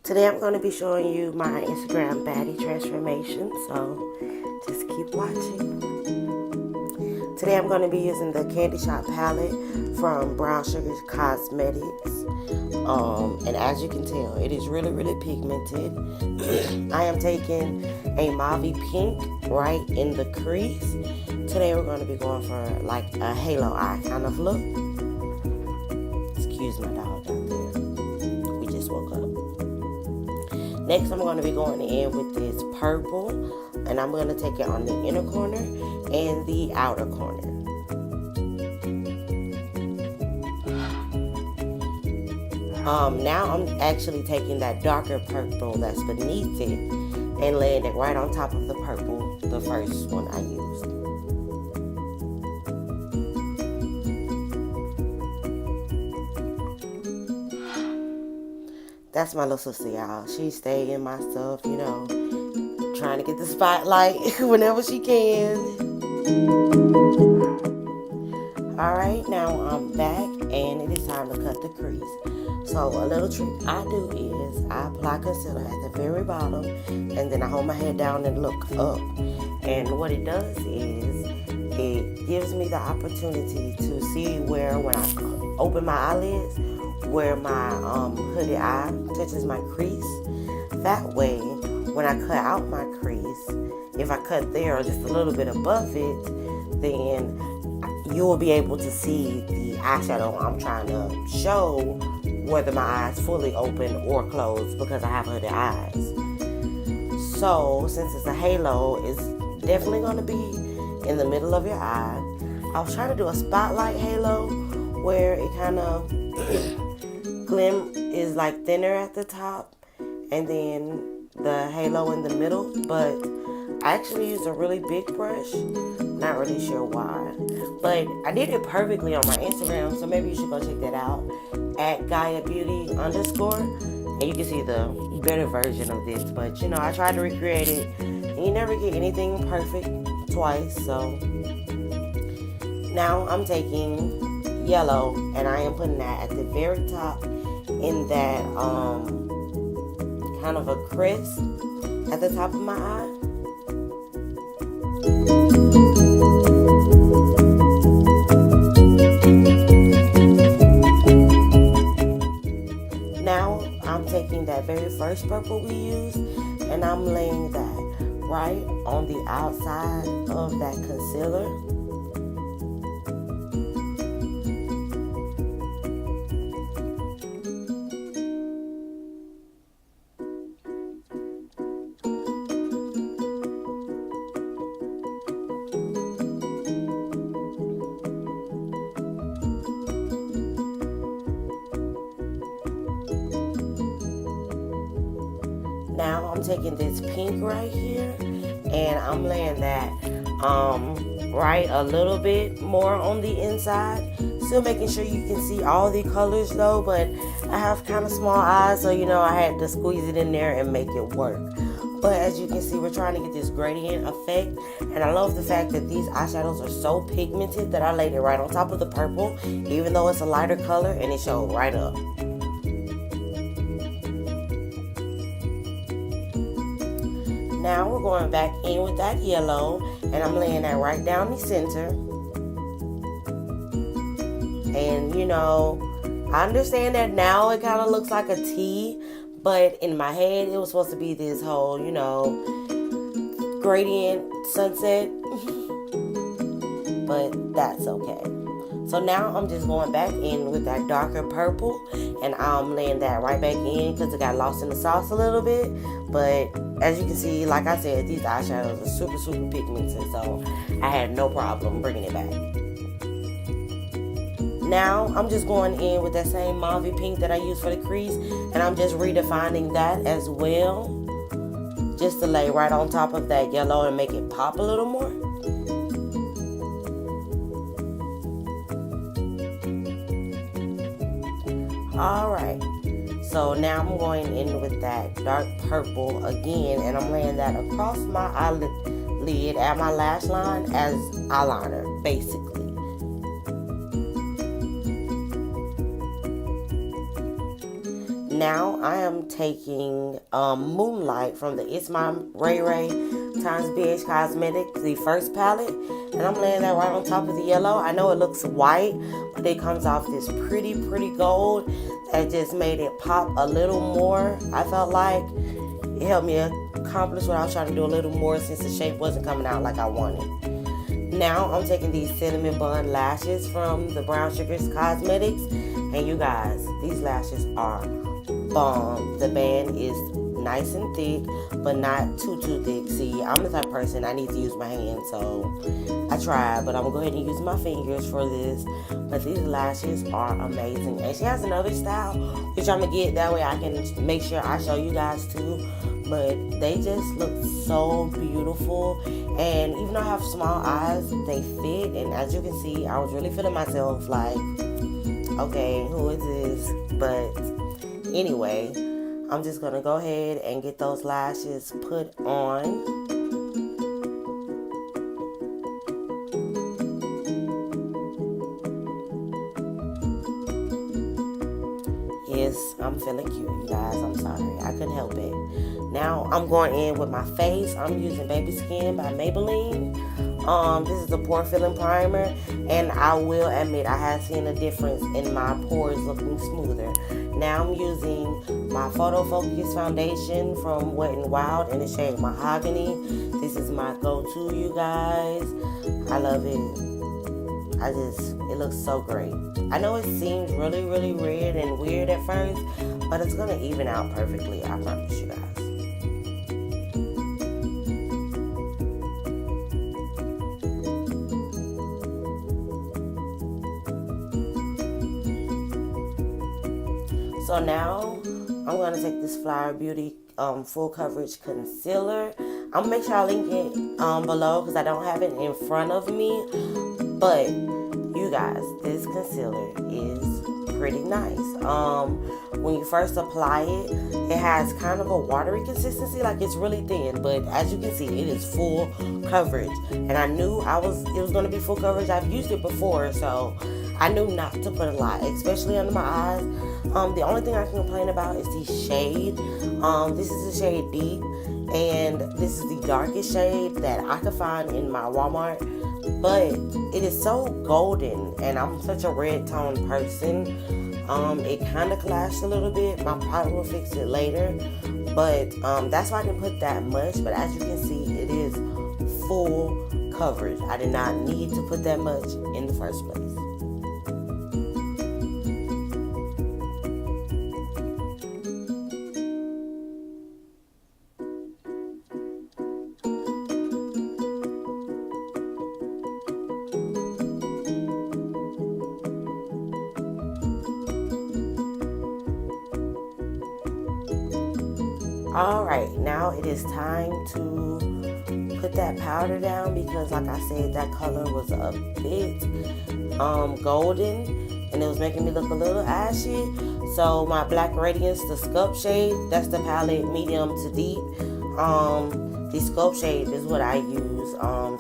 Today I'm going to be showing you my Instagram Baddie Transformation, so just keep watching. Today I'm going to be using the candyshop palette from Sugar Cosmetics. And as you can tell, it is really pigmented. I am taking a mauve pink right in the crease. Today we're going to be going for like a halo eye kind of look. Excuse my dog out there. We just woke up. Next I'm going to be going in with this purple, and I'm going to take it on the inner corner and the outer corner. Now I'm actually taking that darker purple that's beneath it and laying it right on top of the purple, the first one I used. That's my little sister, y'all. She stay in my stuff, you know, trying to get the spotlight whenever she can. Alright, now I'm back and it is time to cut the crease. So a little trick I do is I apply concealer at the very bottom and then I hold my head down and look up. And what it does is it gives me the opportunity to see where, when I open my eyelids, where my hooded eye touches my crease. That way, when I cut out my crease, if I cut there or just a little bit above it, then you will be able to see the eyeshadow I'm trying to show, whether my eyes fully open or closed, because I have hooded eyes. So since it's a halo, it's definitely going to be in the middle of your eye. I was trying to do a spotlight halo where it kind of glim is like thinner at the top and then the halo in the middle, but I actually used a really big brush. Not really sure why, but I did it perfectly on my Instagram, so maybe you should go check that out at Gaia Beauty _ and you can see the better version of this. But you know, I tried to recreate it and you never get anything perfect twice. So now I'm taking yellow and I am putting that at the very top in that kind of a crest at the top of my eye. Now I'm taking that very first purple we used and I'm laying that right on the outside of that concealer. Now I'm taking this pink right here and I'm laying that right a little bit more on the inside. Still making sure you can see all the colors though, but I have kind of small eyes, so you know I had to squeeze it in there and make it work. But as you can see, we're trying to get this gradient effect, and I love the fact that these eyeshadows are so pigmented that I laid it right on top of the purple, even though it's a lighter color, and it showed right up. Now we're going back in with that yellow and I'm laying that right down the center. And you know, I understand that now it kind of looks like a T, but in my head it was supposed to be this whole, you know, gradient sunset. But that's okay. So now I'm just going back in with that darker purple and I'm laying that right back in because it got lost in the sauce a little bit. But as you can see, like I said, these eyeshadows are super pigmented, so I had no problem bringing it back. Now I'm just going in with that same mauve pink that I used for the crease, and I'm just redefining that as well, just to lay right on top of that yellow and make it pop a little more. Alright, so now I'm going in with that dark purple again, and I'm laying that across my eyelid at my lash line as eyeliner, basically. Now I am taking Moonlight from the It's My Ray Ray times BH Cosmetic, the first palette, and I'm laying that right on top of the yellow. I know it looks white, but it comes off this pretty gold that just made it pop a little more. I felt like it helped me accomplish what I was trying to do a little more since the shape wasn't coming out like I wanted. Now I'm taking these cinnamon bun lashes from the Brown Sugar Cosmetics, and you guys, these lashes are bomb. The band is nice and thick, but not too thick. See, I'm the type of person I need to use my hands, so I tried, but I'm gonna go ahead and use my fingers for this. But these lashes are amazing, and she has another style which I'm gonna get, that way I can make sure I show you guys too. But they just look so beautiful, and even though I have small eyes, they fit. And as you can see, I was really feeling myself like, okay, who is this? But anyway, I'm just gonna go ahead and get those lashes put on. Yes, I'm feeling cute, you guys. I'm sorry, I couldn't help it. Now I'm going in with my face. I'm using Baby Skin by Maybelline. This is a pore filling primer, and I will admit I have seen a difference in my pores looking smoother. Now I'm using my Photo Focus foundation from Wet n Wild in the shade Mahogany. This is my go-to, you guys. I love it. It looks so great. I know it seems really red and weird at first, but it's gonna even out perfectly, I promise you guys. So now I'm going to take this Flower Beauty full coverage concealer. I'm going to make sure I link it below because I don't have it in front of me. But you guys, this concealer is pretty nice. When you first apply it, it has kind of a watery consistency, like it's really thin. But as you can see, it is full coverage. And I knew it was going to be full coverage. I've used it before, so I knew not to put a lot, especially under my eyes. The only thing I can complain about is the shade. This is the shade Deep, and this is the darkest shade that I could find in my Walmart. But it is so golden, and I'm such a red tone person. It kind of clashed a little bit. My product will fix it later, but that's why I didn't put that much. But as you can see, it is full coverage. I did not need to put that much in the first place. Alright, now it is time to put that powder down because like I said, that color was a bit golden and it was making me look a little ashy. So my Black Radiance, the Sculpt shade, that's the palette medium to deep. The Sculpt shade is what I use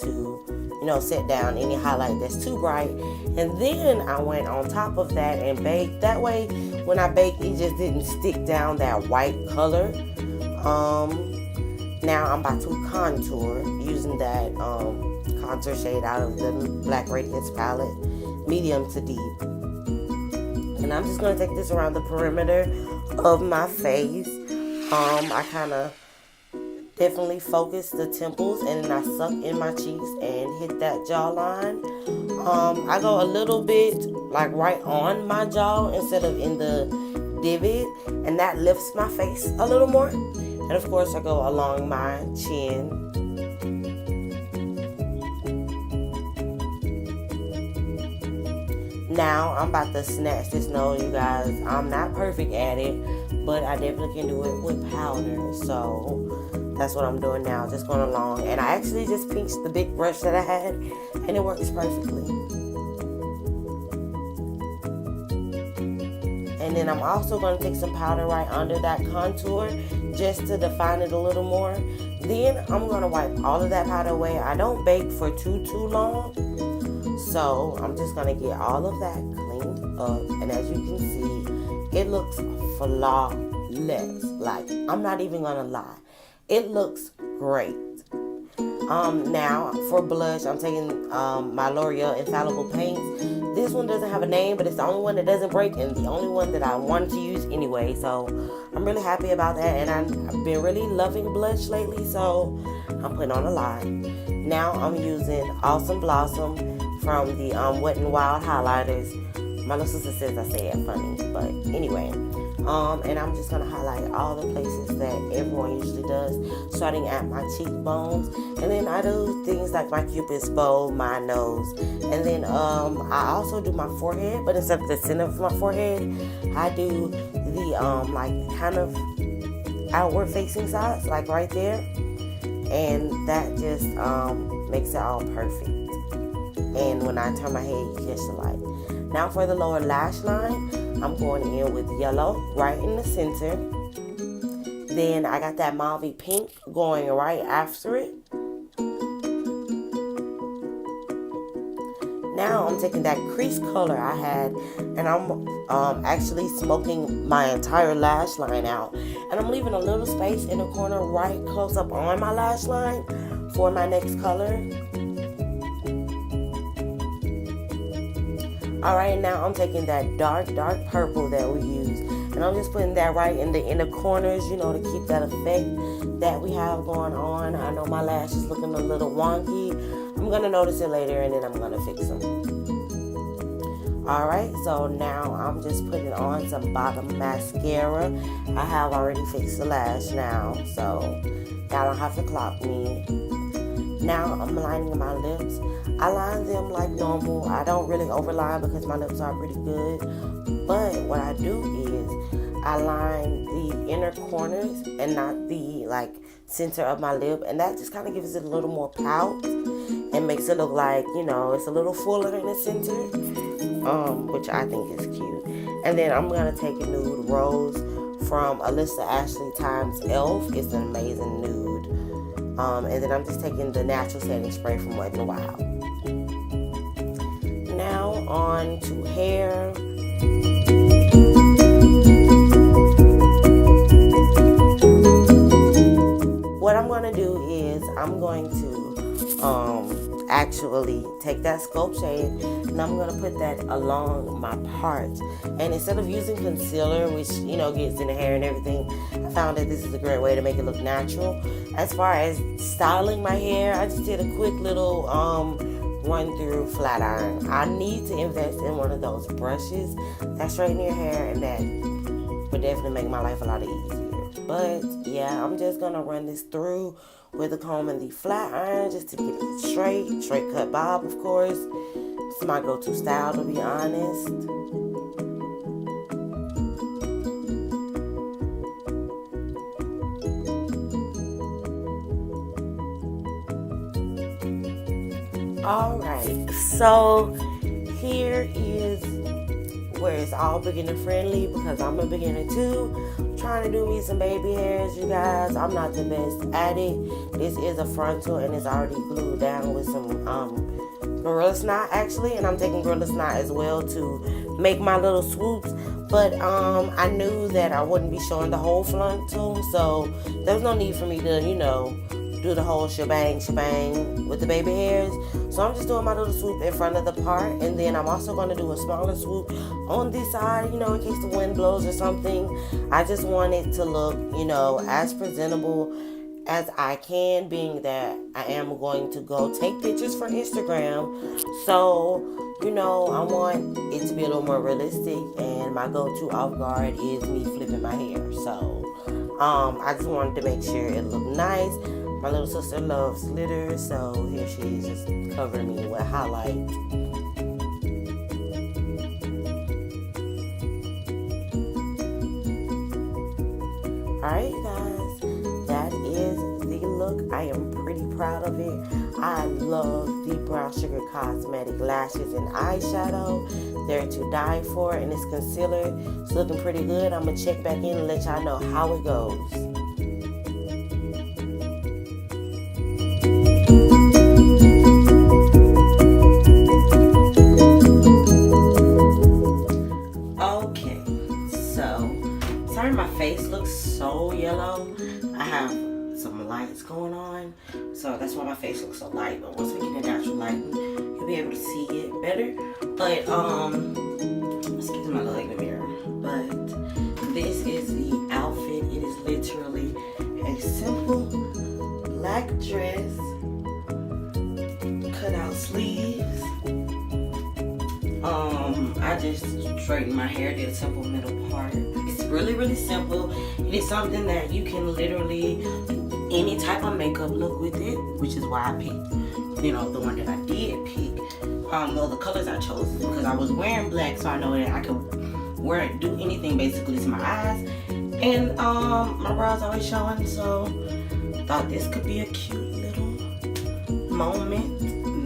to set down any highlight that's too bright. And then I went on top of that and baked. That way when I baked, it just didn't stick down that white color. Now I'm about to contour using that contour shade out of the Black Radiance palette, medium to deep. And I'm just going to take this around the perimeter of my face. I kind of definitely focus the temples, and then I suck in my cheeks and hit that jawline. I go a little bit like right on my jaw instead of in the divot, and that lifts my face a little more. And of course I go along my chin. Now I'm about to snatch this nose, you guys. I'm not perfect at it, but I definitely can do it with powder. So that's what I'm doing now, just going along. And I actually just pinched the big brush that I had, and it works perfectly. And then I'm also going to take some powder right under that contour just to define it a little more. Then I'm going to wipe all of that powder away. I don't bake for too long. So I'm just going to get all of that cleaned up. And as you can see, it looks flawless. flawless. Like, I'm not even gonna lie. It looks great. Now for blush, I'm taking my L'Oreal Infallible Paints. This one doesn't have a name, but it's the only one that doesn't break and the only one that I wanted to use anyway. So I'm really happy about that, and I've been really loving blush lately, so I'm putting on a lot. Now I'm using Awesome Blossom from the Wet n Wild highlighters. My little sister says I say it funny, but anyway. And I'm just gonna highlight all the places that everyone usually does, starting at my cheekbones, and then I do things like my cupid's bow, my nose, and then I also do my forehead, but instead of the center of my forehead, I do the like kind of outward facing sides, like right there, and that just makes it all perfect. And when I turn my head, you catch the light. Now for the lower lash line, I'm going in with yellow right in the center. Then I got that mauve pink going right after it. Now I'm taking that crease color I had, and I'm actually smoking my entire lash line out. And I'm leaving a little space in the corner right close up on my lash line for my next color. Alright, now I'm taking that dark purple that we use, and I'm just putting that right in the inner corners, you know, to keep that effect that we have going on. I know my lash is looking a little wonky. I'm going to notice it later, and then I'm going to fix them. Alright, so now I'm just putting on some bottom mascara. I have already fixed the lash now, so y'all don't have to clock me. Now I'm lining my lips. I line them like normal. I don't really overline because my lips are pretty good. But what I do is I line the inner corners and not the like center of my lip. And that just kind of gives it a little more pout and makes it look like, you know, it's a little fuller in the center, which I think is cute. And then I'm going to take a nude rose from Alyssa Ashley times e.l.f. It's an amazing nude. And then I'm just taking the natural setting spray from Wet n Wild. Now on to hair. What I'm going to do is I'm going to actually take that sculpt shade and I'm going to put that along my parts. And instead of using concealer, which, you know, gets in the hair and everything, I found that this is a great way to make it look natural. As far as styling my hair, I just did a quick little run through flat iron. I need to invest in one of those brushes that straighten your hair, and that would definitely make my life a lot easier. But yeah, I'm just gonna run this through with the comb and the flat iron just to get it straight cut bob, of course. It's my go-to style, to be honest. Alright, so here is where it's all beginner friendly because I'm a beginner too. I'm trying to do me some baby hairs, you guys. I'm not the best at it. This is a frontal and it's already glued down with some Gorilla Snot actually, and I'm taking Gorilla Snot as well to make my little swoops. But I knew that I wouldn't be showing the whole frontal, so there was no need for me to, you know, do the whole shebang with the baby hairs. So I'm just doing my little swoop in front of the part, and then I'm also going to do a smaller swoop on this side, you know, in case the wind blows or something. I just want it to look, you know, as presentable as I can, being that I am going to go take pictures for Instagram. So, you know, I want it to be a little more realistic, and my go-to off guard is me flipping my hair. So I just wanted to make sure it looked nice. My little sister loves glitter, so here she is just covering me with highlight. Alright, you guys, that is the look. I am pretty proud of it. I love the Brown Sugar Cosmetic lashes and eyeshadow. They're to die for, and this concealer is looking pretty good. I'm going to check back in and let y'all know how it goes. yellow. I have some lights going on, so that's why my face looks so light. But once we get the natural lighting, you'll be able to see it better. But excuse my little ugly mirror. But this is the outfit. It is literally a simple black dress, cut out sleeves. I just straightened my hair, did a simple middle part. It's really simple. It is something that you can literally do any type of makeup look with it, which is why I picked, you know, the one that I did pick. Well, the colors I chose is because I was wearing black, so I know that I could do anything basically to my eyes, and my brows always showing, so thought this could be a cute little moment.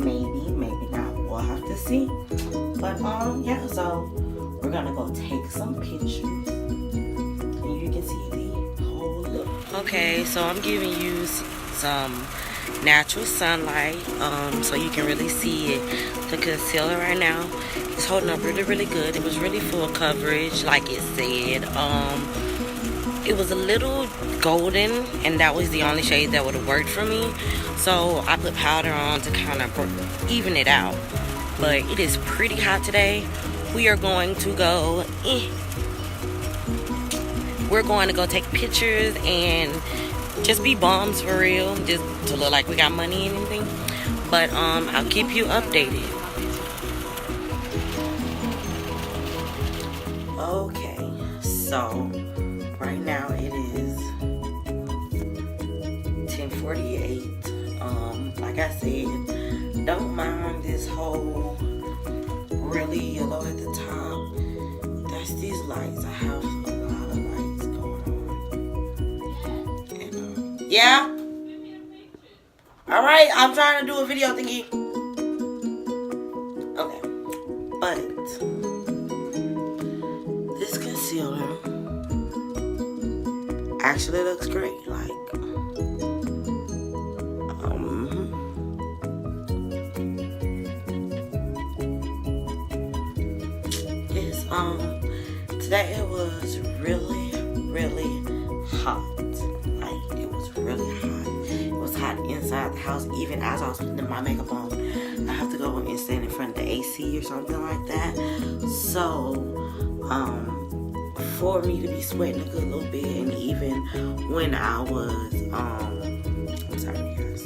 Maybe not, we'll have to see. But yeah, so we're gonna go take some pictures and you can see the whole look. Okay, so I'm giving you some natural sunlight so you can really see it. The concealer right now is holding up really good. It was really full coverage, like it said. It was a little golden, and that was the only shade that would have worked for me, so I put powder on to kind of even it out. But it is pretty hot today. We are going to go we're going to go take pictures and just be bums for real, just to look like we got money and anything. But I'll keep you updated. Okay, so right now it is 10:48. Like I said, don't mind this whole really yellow at the top. That's these lights. I have a lot of lights going on. And, yeah? Alright, I'm trying to do a video thingy. Okay. But this concealer actually looks great. Like, today it was really hot. Like, it was really hot. It was hot inside the house. Even as I was putting my makeup on, I have to go and stand in front of the AC or something like that. So, for me to be sweating a good little bit, and even when I was, I'm sorry guys.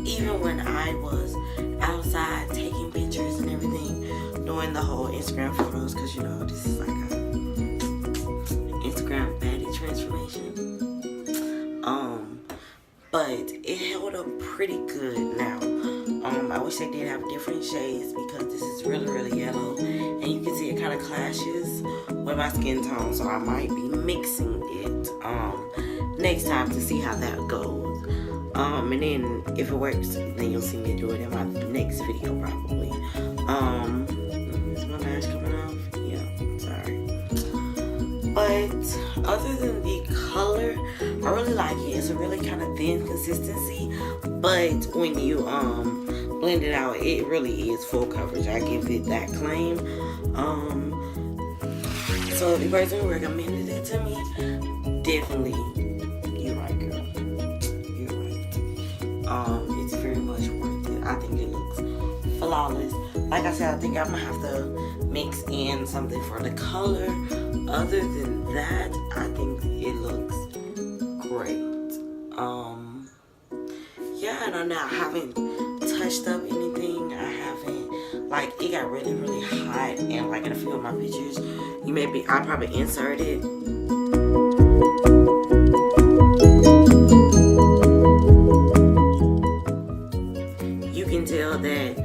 Even when I was outside taking pictures and everything, doing the whole Instagram photos, because you know this is like a Insta Baddie Transformation. But it held up pretty good. Now, I wish they did have different shades, because this is really yellow, and you can see it kind of clashes with my skin tone, so I might be mixing it next time to see how that goes. And then if it works, then you'll see me do it in my next video probably. Is my mask coming off? Yeah, sorry. But other than the color, I really like it. It's a really kind of thin consistency, but when you blend it out, it really is full coverage. I give it that claim. So the person who recommended it to me, definitely, you're right, girl. You're right. It's very much worth it. I think it looks flawless. Like I said, I think I'm gonna have to mix in something for the color. Other than that, I think it looks great. Yeah, and I haven't touched up anything. I haven't, like, it got really hot, and like in a few of my pictures, I'll probably insert it. You can tell that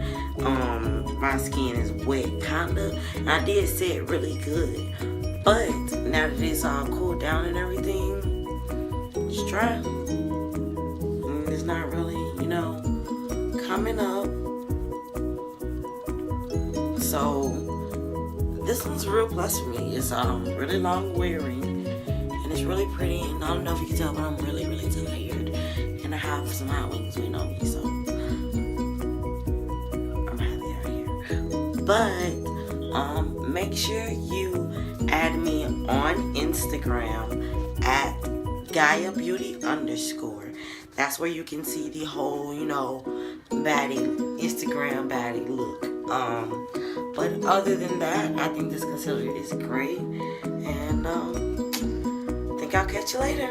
my skin is wet, kinda. And I did set really good, but now that it's all cooled down and everything, it's dry. And it's not really, you know, coming up. So this one's a real plus for me. It's really long wearing, and it's really pretty. And I don't know if you can tell, but I'm really tired, and I have some hot wings waiting on me, so I'm happy out here. But make sure you add me on Instagram at Gaia Beauty _. That's where you can see the whole, you know, baddie, Instagram baddie look. But other than that, I think this concealer is great. And I think I'll catch you later.